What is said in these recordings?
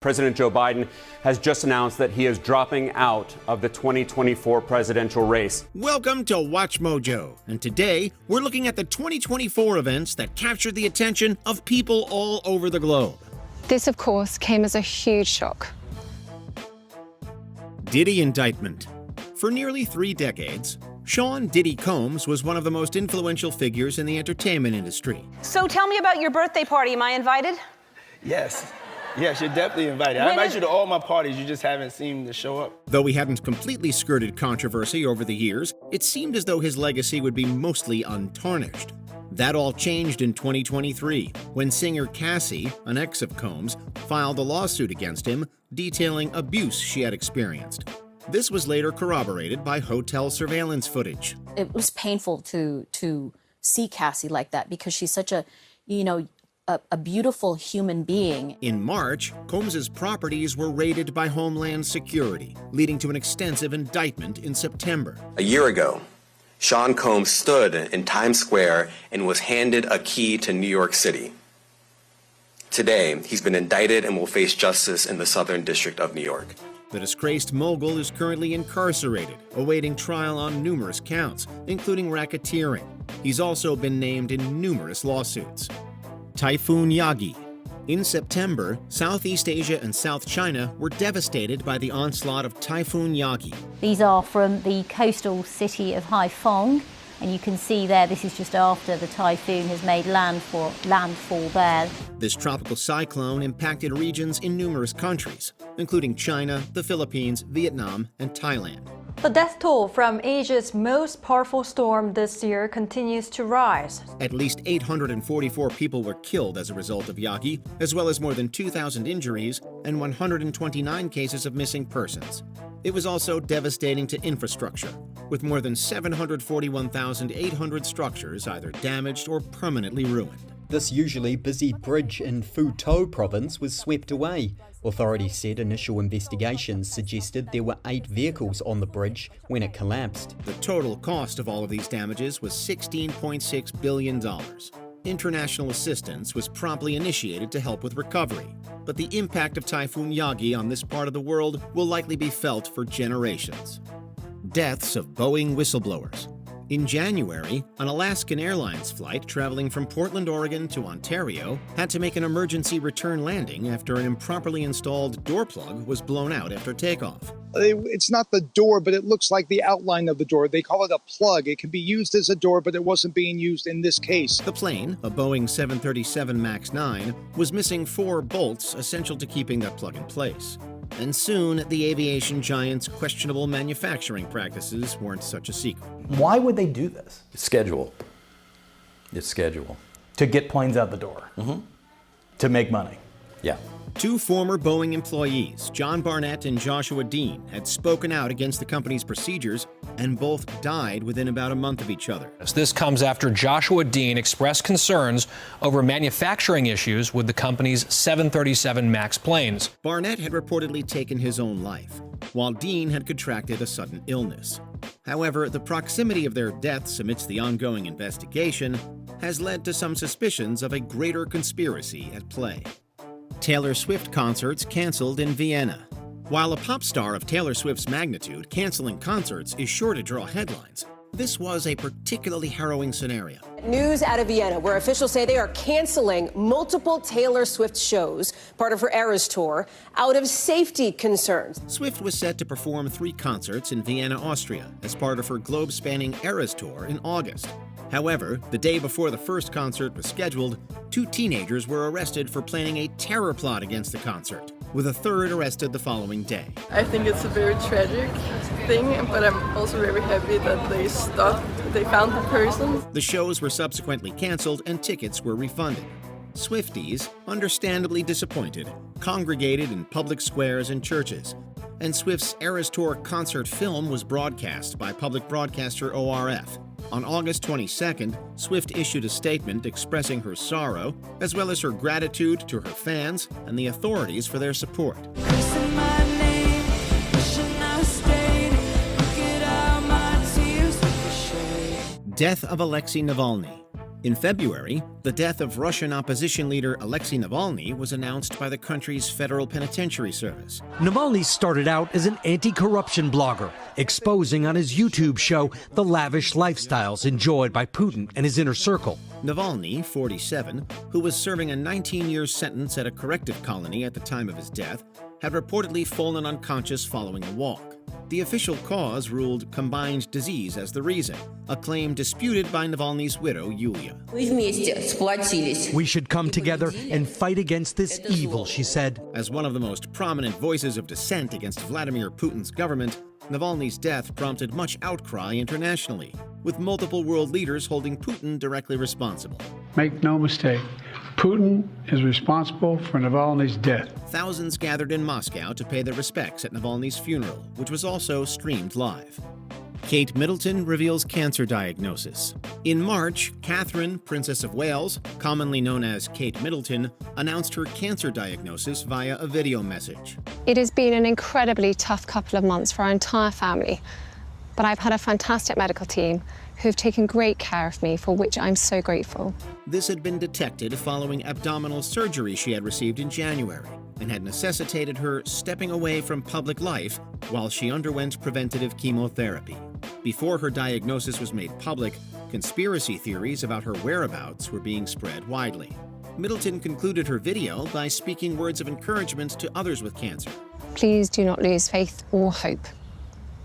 President Joe Biden has just announced that he is dropping out of the 2024 presidential race. Welcome to Watch Mojo, and today we're looking at the 2024 events that captured the attention of people all over the globe. This, of course, came as a huge shock. Diddy indictment. For nearly 3 decades, Sean Diddy Combs was one of the most influential figures in the entertainment industry. So tell me about your birthday party. Am I invited? Yes. Yes, you're definitely invited. I invite you to all my parties. You just haven't seemed to show up. Though he hadn't completely skirted controversy over the years, it seemed as though his legacy would be mostly untarnished. That all changed in 2023, when singer Cassie, an ex of Combs, filed a lawsuit against him detailing abuse she had experienced. This was later corroborated by hotel surveillance footage. It was painful to see Cassie like that because she's such a beautiful human being. In March, Combs's properties were raided by Homeland Security, leading to an extensive indictment in September. A year ago, Sean Combs stood in Times Square and was handed a key to New York City. Today, he's been indicted and will face justice in the Southern District of New York. The disgraced mogul is currently incarcerated, awaiting trial on numerous counts, including racketeering. He's also been named in numerous lawsuits. Typhoon Yagi. In September, Southeast Asia and South China were devastated by the onslaught of Typhoon Yagi. These are from the coastal city of Haiphong, and you can see there this is just after the typhoon has made landfall there. This tropical cyclone impacted regions in numerous countries, including China, the Philippines, Vietnam, and Thailand. The death toll from Asia's most powerful storm this year continues to rise. At least 844 people were killed as a result of Yagi, as well as more than 2,000 injuries and 129 cases of missing persons. It was also devastating to infrastructure, with more than 741,800 structures either damaged or permanently ruined. This usually busy bridge in Phu province was swept away. Authorities said initial investigations suggested there were 8 vehicles on the bridge when it collapsed. The total cost of all of these damages was $16.6 billion. International assistance was promptly initiated to help with recovery, but the impact of Typhoon Yagi on this part of the world will likely be felt for generations. Deaths of Boeing whistleblowers. In January, an Alaskan Airlines flight traveling from Portland, Oregon to Ontario had to make an emergency return landing after an improperly installed door plug was blown out after takeoff. It's not the door, but it looks like the outline of the door. They call it a plug. It can be used as a door, but it wasn't being used in this case. The plane, a Boeing 737 MAX 9, was missing 4 bolts essential to keeping that plug in place. And soon, the aviation giant's questionable manufacturing practices weren't such a secret. Why would they do this? It's schedule. It's schedule. To get planes out the door. Mm-hmm. To make money. Yeah. 2 former Boeing employees, John Barnett and Joshua Dean, had spoken out against the company's procedures, and both died within about a month of each other. This comes after Joshua Dean expressed concerns over manufacturing issues with the company's 737 MAX planes. Barnett had reportedly taken his own life, while Dean had contracted a sudden illness. However, the proximity of their deaths amidst the ongoing investigation has led to some suspicions of a greater conspiracy at play. Taylor Swift concerts canceled in Vienna. While a pop star of Taylor Swift's magnitude canceling concerts is sure to draw headlines, this was a particularly harrowing scenario. News out of Vienna, where officials say they are canceling multiple Taylor Swift shows, part of her Eras tour, out of safety concerns. Swift was set to perform 3 concerts in Vienna, Austria, as part of her globe-spanning Eras tour in August. However, the day before the first concert was scheduled, 2 teenagers were arrested for planning a terror plot against the concert, with a 3rd arrested the following day. I think it's a very tragic thing, but I'm also very happy that they found the person. The shows were subsequently canceled and tickets were refunded. Swifties, understandably disappointed, congregated in public squares and churches, and Swift's Eras Tour concert film was broadcast by public broadcaster ORF. On August 22nd, Swift issued a statement expressing her sorrow, as well as her gratitude to her fans and the authorities for their support. Death of Alexei Navalny. In February, the death of Russian opposition leader Alexei Navalny was announced by the country's Federal Penitentiary Service. Navalny started out as an anti-corruption blogger, exposing on his YouTube show the lavish lifestyles enjoyed by Putin and his inner circle. Navalny, 47, who was serving a 19-year sentence at a corrective colony at the time of his death, had reportedly fallen unconscious following a walk. The official cause ruled combined disease as the reason, a claim disputed by Navalny's widow, Yulia. We should come together and fight against this evil, she said. As one of the most prominent voices of dissent against Vladimir Putin's government, Navalny's death prompted much outcry internationally, with multiple world leaders holding Putin directly responsible. Make no mistake, Putin is responsible for Navalny's death. Thousands gathered in Moscow to pay their respects at Navalny's funeral, which was also streamed live. Kate Middleton reveals cancer diagnosis. In March, Catherine, Princess of Wales, commonly known as Kate Middleton, announced her cancer diagnosis via a video message. It has been an incredibly tough couple of months for our entire family, but I've had a fantastic medical team who have taken great care of me, for which I'm so grateful. This had been detected following abdominal surgery she had received in January and had necessitated her stepping away from public life while she underwent preventative chemotherapy. Before her diagnosis was made public, conspiracy theories about her whereabouts were being spread widely. Middleton concluded her video by speaking words of encouragement to others with cancer. Please do not lose faith or hope.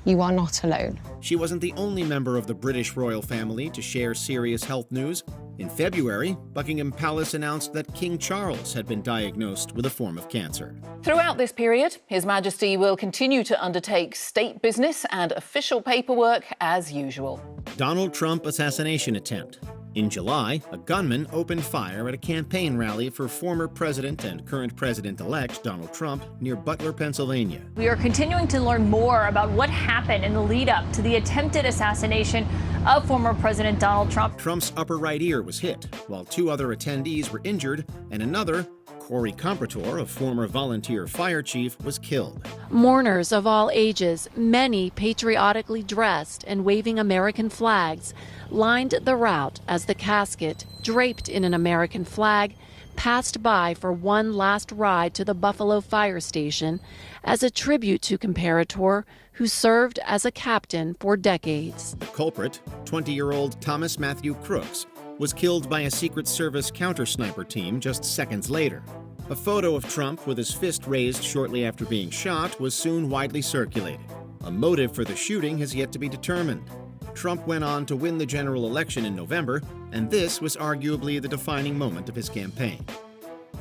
You are not alone. She wasn't the only member of the British royal family to share serious health news. In February, Buckingham Palace announced that King Charles had been diagnosed with a form of cancer. Throughout this period, His Majesty will continue to undertake state business and official paperwork as usual. Donald Trump assassination attempt. In July, a gunman opened fire at a campaign rally for former president and current president-elect Donald Trump near Butler, Pennsylvania. We are continuing to learn more about what happened in the lead-up to the attempted assassination of former President Donald Trump. Trump's upper right ear was hit, while two other attendees were injured, and another, Corey Comprator, a former volunteer fire chief, was killed. Mourners of all ages, many patriotically dressed and waving American flags, lined the route as the casket, draped in an American flag, passed by for one last ride to the Buffalo Fire Station as a tribute to Comparator, who served as a captain for decades. The culprit, 20-year-old Thomas Matthew Crooks, was killed by a Secret Service counter-sniper team just seconds later. A photo of Trump with his fist raised shortly after being shot was soon widely circulated. A motive for the shooting has yet to be determined. Trump went on to win the general election in November, and this was arguably the defining moment of his campaign.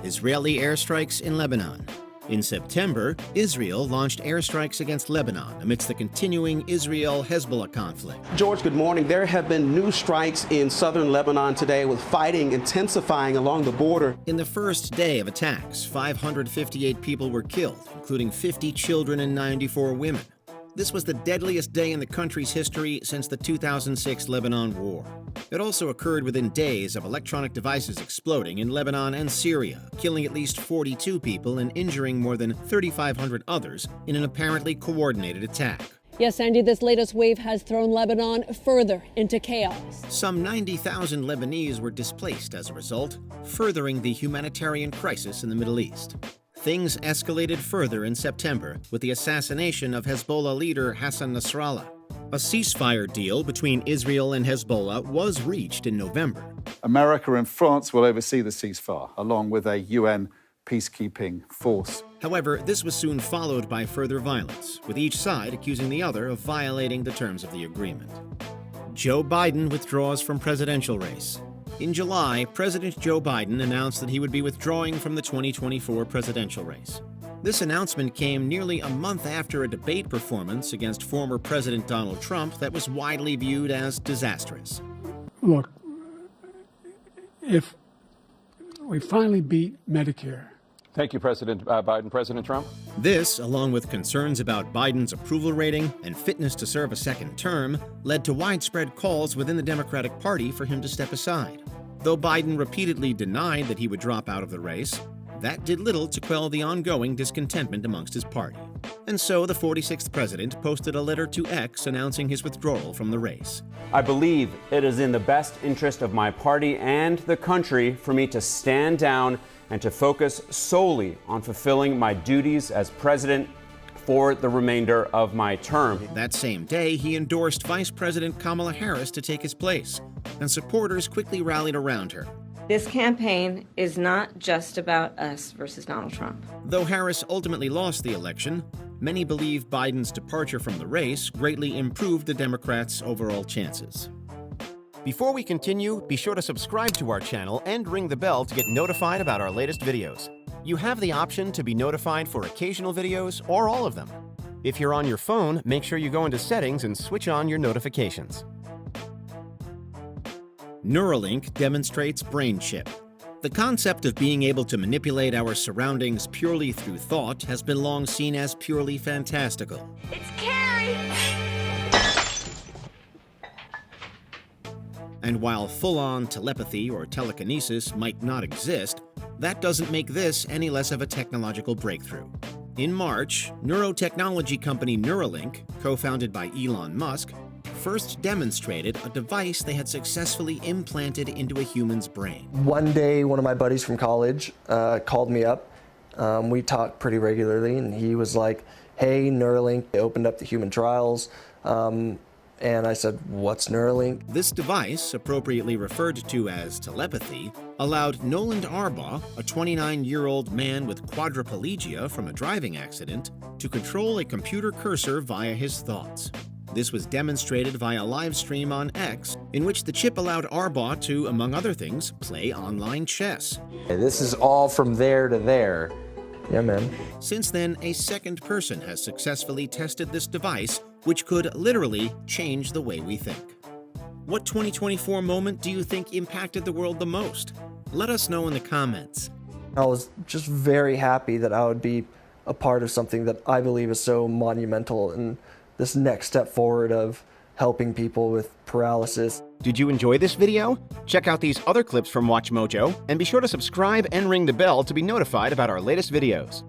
Israeli airstrikes in Lebanon. In September, Israel launched airstrikes against Lebanon amidst the continuing Israel-Hezbollah conflict. George, good morning. There have been new strikes in southern Lebanon today, with fighting intensifying along the border. In the first day of attacks, 558 people were killed, including 50 children and 94 women. This was the deadliest day in the country's history since the 2006 Lebanon War. It also occurred within days of electronic devices exploding in Lebanon and Syria, killing at least 42 people and injuring more than 3,500 others in an apparently coordinated attack. Yes, Andy, this latest wave has thrown Lebanon further into chaos. Some 90,000 Lebanese were displaced as a result, furthering the humanitarian crisis in the Middle East. Things escalated further in September with the assassination of Hezbollah leader Hassan Nasrallah. A ceasefire deal between Israel and Hezbollah was reached in November. America and France will oversee the ceasefire, along with a UN peacekeeping force. However, this was soon followed by further violence, with each side accusing the other of violating the terms of the agreement. Joe Biden withdraws from presidential race. In July, President Joe Biden announced that he would be withdrawing from the 2024 presidential race. This announcement came nearly a month after a debate performance against former President Donald Trump that was widely viewed as disastrous. Look, if we finally beat Medicare. Thank you, President Biden. President Trump? This, along with concerns about Biden's approval rating and fitness to serve a second term, led to widespread calls within the Democratic Party for him to step aside. Though Biden repeatedly denied that he would drop out of the race, That did little to quell the ongoing discontentment amongst his party. And so the 46th president posted a letter to X announcing his withdrawal from the race. I believe it is in the best interest of my party and the country for me to stand down and to focus solely on fulfilling my duties as president for the remainder of my term. That same day, he endorsed Vice President Kamala Harris to take his place, and supporters quickly rallied around her. This campaign is not just about us versus Donald Trump. Though Harris ultimately lost the election, many believe Biden's departure from the race greatly improved the Democrats' overall chances. Before we continue, be sure to subscribe to our channel and ring the bell to get notified about our latest videos. You have the option to be notified for occasional videos or all of them. If you're on your phone, make sure you go into Settings and switch on your notifications. Neuralink demonstrates brain chip. The concept of being able to manipulate our surroundings purely through thought has been long seen as purely fantastical. It's Carrie! And while full-on telepathy or telekinesis might not exist, that doesn't make this any less of a technological breakthrough. In March, neurotechnology company Neuralink, co-founded by Elon Musk, first demonstrated a device they had successfully implanted into a human's brain. One day, one of my buddies from college called me up. We talked pretty regularly, and he was like, hey, Neuralink, they opened up the human trials. And I said, what's Neuralink? This device, appropriately referred to as telepathy, allowed Noland Arbaugh, a 29-year-old man with quadriplegia from a driving accident, to control a computer cursor via his thoughts. This was demonstrated via live stream on X, in which the chip allowed Arbaugh to, among other things, play online chess. This is all from there to there. Yeah, man. Since then, a second person has successfully tested this device, which could literally change the way we think. What 2024 moment do you think impacted the world the most? Let us know in the comments. I was just very happy that I would be a part of something that I believe is so monumental and this next step forward of helping people with paralysis. Did you enjoy this video? Check out these other clips from WatchMojo, and be sure to subscribe and ring the bell to be notified about our latest videos.